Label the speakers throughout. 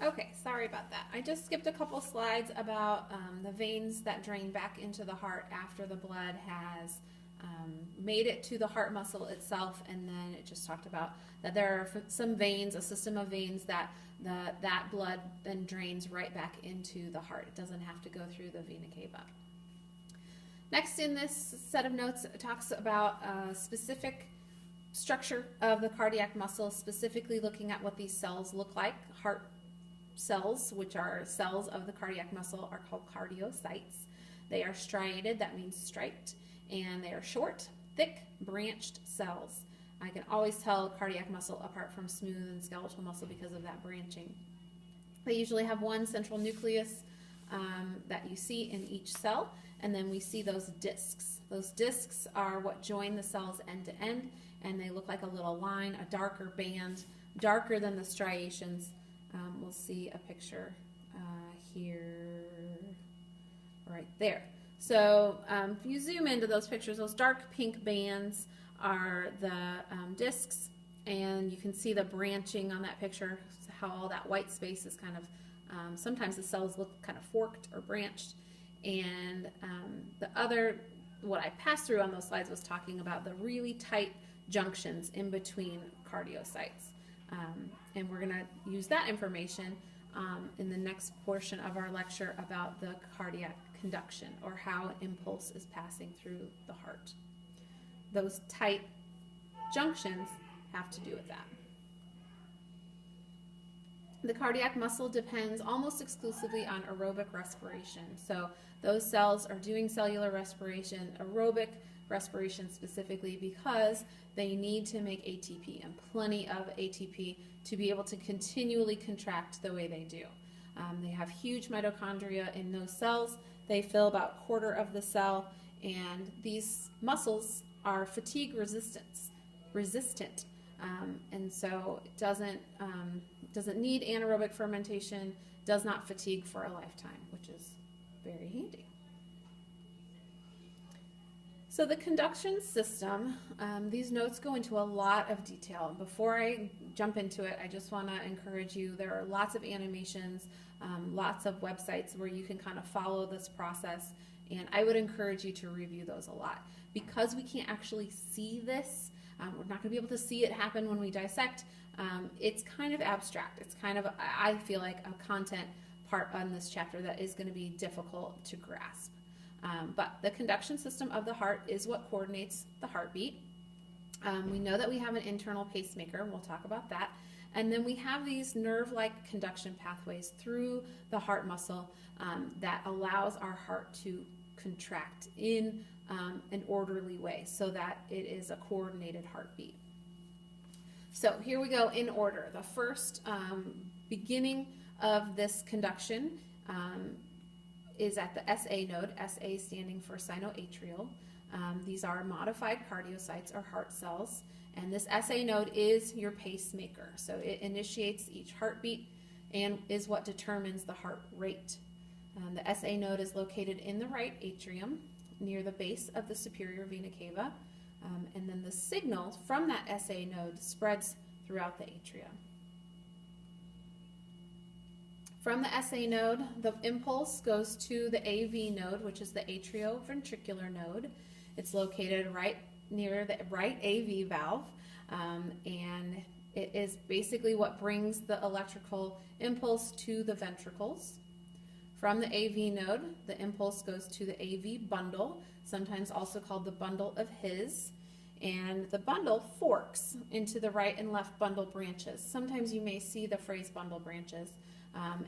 Speaker 1: Okay, sorry about that. I just skipped a couple slides about the veins that drain back into the heart after the blood has made it to the heart muscle itself, and then it just talked about that there are some veins, a system of veins that that blood then drains right back into the heart. It doesn't have to go through the vena cava. Next in this set of notes, it talks about a specific structure of the cardiac muscle, specifically looking at what these cells look like. Heart cells, which are cells of the cardiac muscle, are called cardiocytes. They are striated, that means striped, and they are short, thick, branched cells. I can always tell cardiac muscle apart from smooth and skeletal muscle because of that branching. They usually have one central nucleus that you see in each cell, and then we see those discs. Those discs are what join the cells end to end, and they look like a little line, a darker band, darker than the striations. We'll see a picture here, right there. So if you zoom into those pictures, those dark pink bands are the discs, and you can see the branching on that picture, how all that white space is kind of, sometimes the cells look kind of forked or branched. And the other, what I passed through on those slides was talking about the really tight junctions in between cardiocytes. And we're going to use that information in the next portion of our lecture about the cardiac conduction, or how impulse is passing through the heart. Those tight junctions have to do with that. The cardiac muscle depends almost exclusively on aerobic respiration. So those cells are doing cellular respiration, aerobic respiration specifically, because they need to make ATP, and plenty of ATP, to be able to continually contract the way they do. They have huge mitochondria in those cells. They fill about a quarter of the cell, and these muscles are fatigue resistant, and so it doesn't need anaerobic fermentation, does not fatigue for a lifetime, which is very handy. So the conduction system, these notes go into a lot of detail. Before I jump into it, I just want to encourage you, there are lots of animations, lots of websites where you can kind of follow this process, and I would encourage you to review those a lot. Because we can't actually see this, we're not going to be able to see it happen when we dissect, it's kind of abstract. It's kind of, I feel like, a content part on this chapter that is going to be difficult to grasp. But the conduction system of the heart is what coordinates the heartbeat. We know that we have an internal pacemaker, we'll talk about that. And then we have these nerve-like conduction pathways through the heart muscle that allows our heart to contract in an orderly way so that it is a coordinated heartbeat. So here we go in order. The first beginning of this conduction is at the SA node, SA standing for sinoatrial. These are modified cardiocytes, or heart cells, and this SA node is your pacemaker. So it initiates each heartbeat and is what determines the heart rate. The SA node is located in the right atrium near the base of the superior vena cava, and then the signal from that SA node spreads throughout the atria. From the SA node, the impulse goes to the AV node, which is the atrioventricular node. It's located right near the right AV valve, and it is basically what brings the electrical impulse to the ventricles. From the AV node, the impulse goes to the AV bundle, sometimes also called the bundle of His, and the bundle forks into the right and left bundle branches. Sometimes you may see the phrase bundle branches.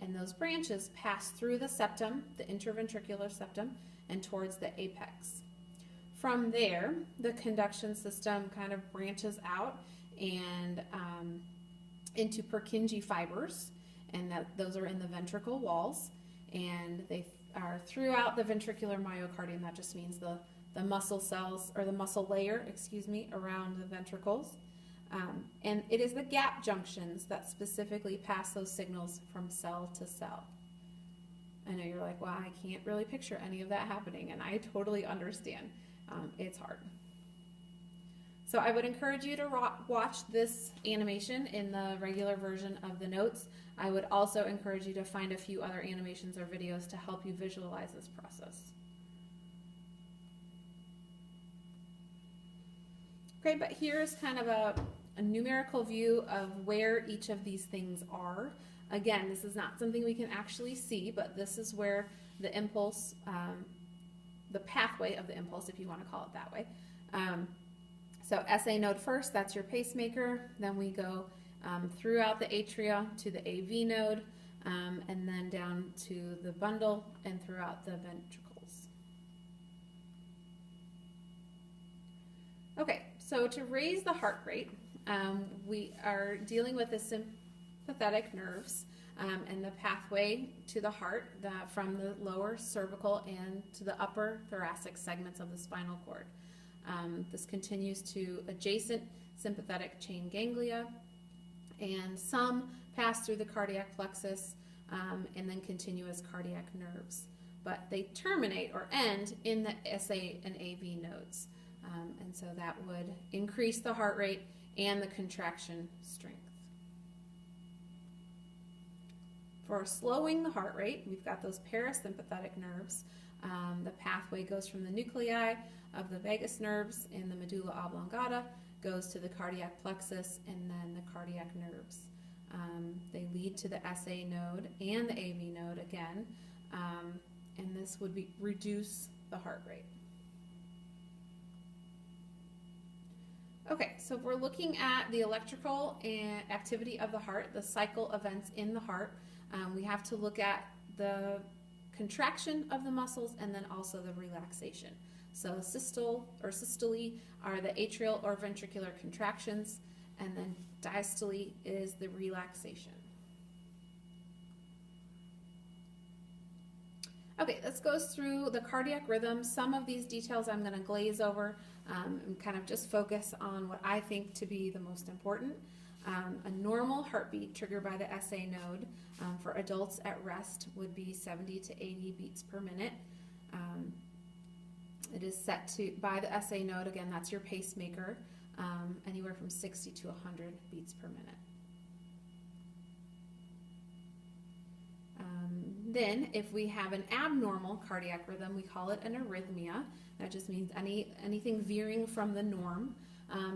Speaker 1: And those branches pass through the septum, the interventricular septum, and towards the apex. From there, the conduction system kind of branches out and into Purkinje fibers, and those are in the ventricle walls, and they are throughout the ventricular myocardium. That just means the muscle cells, or the muscle layer, around the ventricles. And it is the gap junctions that specifically pass those signals from cell to cell. I know you're like, well, I can't really picture any of that happening, and I totally understand. It's hard. So I would encourage you to watch this animation in the regular version of the notes. I would also encourage you to find a few other animations or videos to help you visualize this process. Okay, but here's kind of a numerical view of where each of these things are. Again, this is not something we can actually see, but this is where the impulse, the pathway of the impulse, if you want to call it that way. So SA node first, that's your pacemaker. Then we go throughout the atria to the AV node, and then down to the bundle and throughout the ventricles. Okay, so to raise the heart rate, we are dealing with the sympathetic nerves and the pathway to the heart from the lower cervical and to the upper thoracic segments of the spinal cord. This continues to adjacent sympathetic chain ganglia, and some pass through the cardiac plexus and then continuous cardiac nerves. But they terminate or end in the SA and AV nodes. And so that would increase the heart rate and the contraction strength. For slowing the heart rate, we've got those parasympathetic nerves. The pathway goes from the nuclei of the vagus nerves in the medulla oblongata, goes to the cardiac plexus, and then the cardiac nerves. They lead to the SA node and the AV node again, and this would reduce the heart rate. Okay, so if we're looking at the electrical and activity of the heart, the cycle events in the heart, we have to look at the contraction of the muscles and then also the relaxation. So systole or systole are the atrial or ventricular contractions, and then diastole is the relaxation. Okay, this goes through the cardiac rhythm. Some of these details I'm going to glaze over and kind of just focus on what I think to be the most important. A normal heartbeat triggered by the SA node for adults at rest would be 70 to 80 beats per minute. It is set to by the SA node, again, that's your pacemaker, anywhere from 60 to 100 beats per minute. Then, if we have an abnormal cardiac rhythm, we call it an arrhythmia. That just means anything veering from the norm,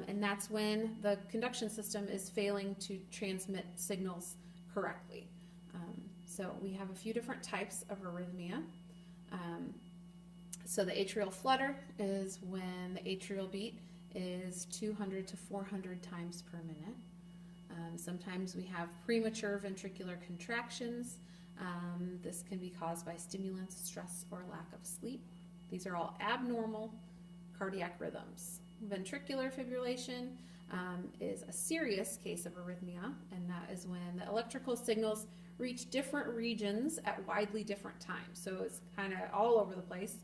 Speaker 1: and that's when the conduction system is failing to transmit signals correctly. So we have a few different types of arrhythmia. So the atrial flutter is when the atrial beat is 200 to 400 times per minute. Sometimes we have premature ventricular contractions. This can be caused by stimulants, stress, or lack of sleep. These are all abnormal cardiac rhythms. Ventricular fibrillation is a serious case of arrhythmia, and that is when the electrical signals reach different regions at widely different times. So it's kind of all over the place.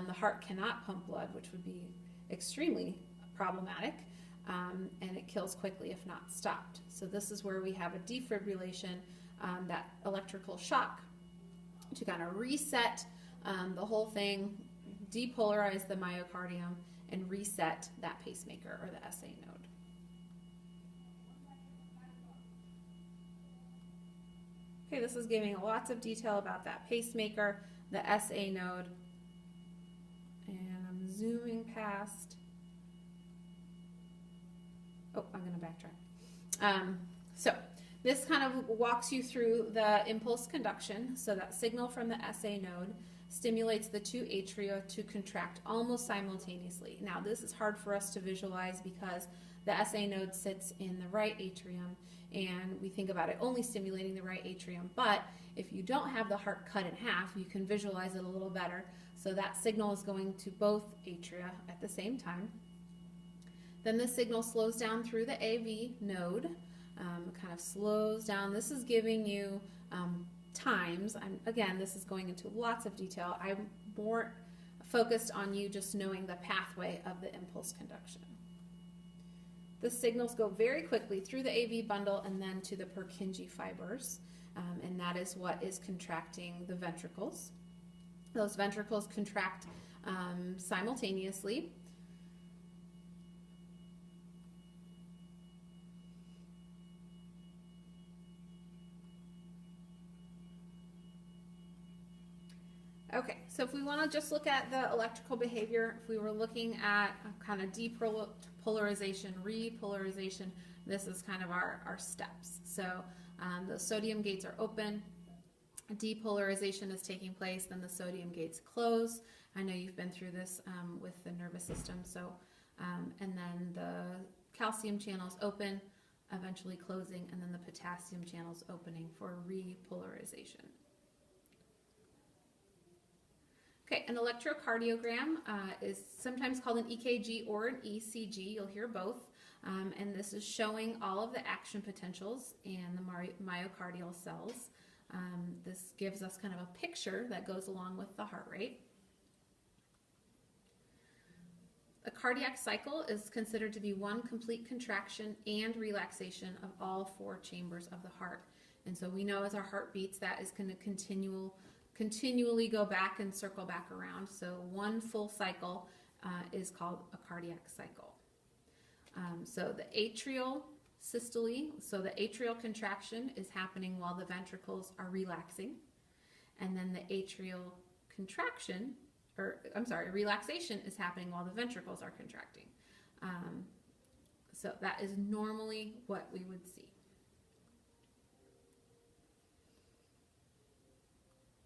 Speaker 1: The heart cannot pump blood, which would be extremely problematic, and it kills quickly if not stopped. So this is where we have a defibrillation, that electrical shock to kind of reset the whole thing, depolarize the myocardium, and reset that pacemaker or the SA node. Okay, this is giving lots of detail about that pacemaker, the SA node, and I'm zooming past. Oh, I'm going to backtrack. So this kind of walks you through the impulse conduction. So that signal from the SA node stimulates the two atria to contract almost simultaneously. Now this is hard for us to visualize because the SA node sits in the right atrium, and we think about it only stimulating the right atrium. But if you don't have the heart cut in half, you can visualize it a little better. So that signal is going to both atria at the same time. Then the signal slows down through the AV node, kind of slows down. This is giving you times. Again, this is going into lots of detail. I'm more focused on you just knowing the pathway of the impulse conduction. The signals go very quickly through the AV bundle and then to the Purkinje fibers, and that is what is contracting the ventricles. Those ventricles contract simultaneously. Okay, so if we want to just look at the electrical behavior, if we were looking at a kind of depolarization, repolarization, this is kind of our steps. So the sodium gates are open, depolarization is taking place, then the sodium gates close. I know you've been through this with the nervous system. So, and then the calcium channels open, eventually closing, and then the potassium channels opening for repolarization. Okay, an electrocardiogram is sometimes called an EKG or an ECG. You'll hear both. And this is showing all of the action potentials and the myocardial cells. This gives us kind of a picture that goes along with the heart rate. A cardiac cycle is considered to be one complete contraction and relaxation of all four chambers of the heart. And so we know as our heart beats, that is going to continually go back and circle back around. So one full cycle is called a cardiac cycle. So the atrial systole, so the atrial contraction is happening while the ventricles are relaxing. And then the atrial contraction, relaxation is happening while the ventricles are contracting. So that is normally what we would see.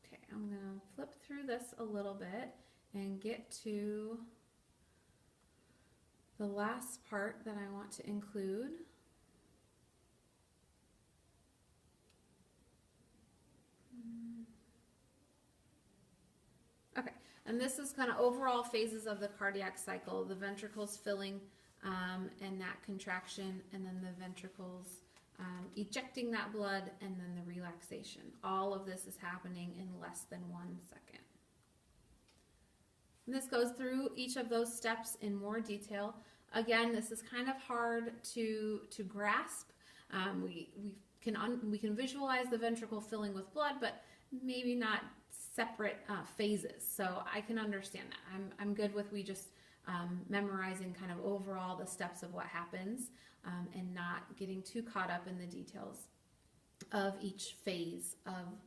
Speaker 1: Okay, I'm going to flip through this a little bit and get to the last part that I want to include. Okay, and this is kind of overall phases of the cardiac cycle, the ventricles filling and that contraction, and then the ventricles ejecting that blood, and then the relaxation. All of this is happening in less than 1 second. And this goes through each of those steps in more detail. Again, this is kind of hard to grasp. We can visualize the ventricle filling with blood, but maybe not separate phases. So I can understand that. I'm good with just memorizing kind of overall the steps of what happens and not getting too caught up in the details of each phase of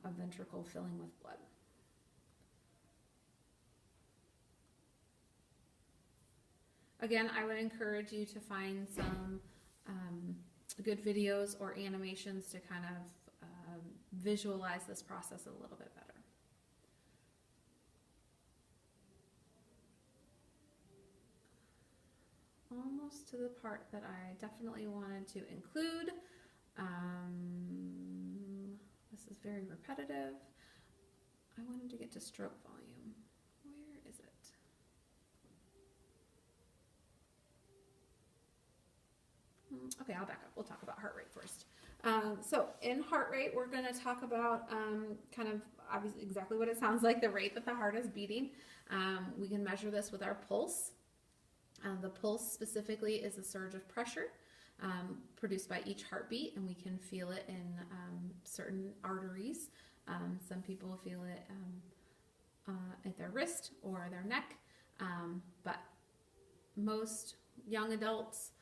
Speaker 1: a ventricle filling with blood. Again, I would encourage you to find some good videos or animations to kind of visualize this process a little bit better. Almost to the part that I definitely wanted to include. This is very repetitive. I wanted to get to stroke volume. Where is it? Okay, I'll back up. We'll talk about heart rate first. So in heart rate, we're going to talk about kind of obviously exactly what it sounds like, the rate that the heart is beating. We can measure this with our pulse. The pulse specifically is a surge of pressure produced by each heartbeat, and we can feel it in certain arteries. Some people feel it at their wrist or their neck, but most young adults,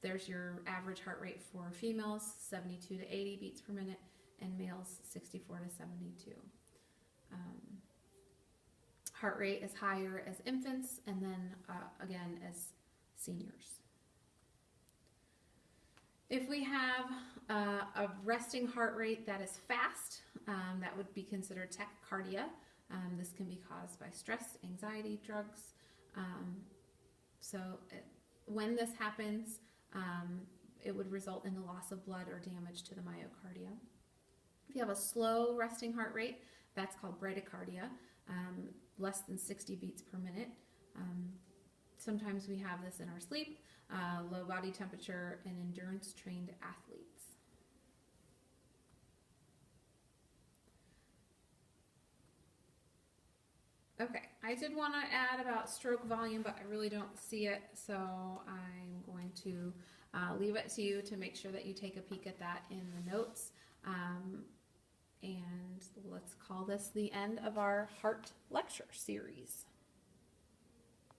Speaker 1: there's your average heart rate for females, 72 to 80 beats per minute, and males, 64 to 72. Heart rate is higher as infants, and then again as seniors. If we have a resting heart rate that is fast, that would be considered tachycardia. This can be caused by stress, anxiety, drugs. When this happens, it would result in the loss of blood or damage to the myocardia. If you have a slow resting heart rate, that's called bradycardia. Less than 60 beats per minute. Sometimes we have this in our sleep, low body temperature, and endurance trained athletes. Okay, I did want to add about stroke volume, but I really don't see it, so I'm going to leave it to you to make sure that you take a peek at that in the notes. And let's call this the end of our heart lecture series.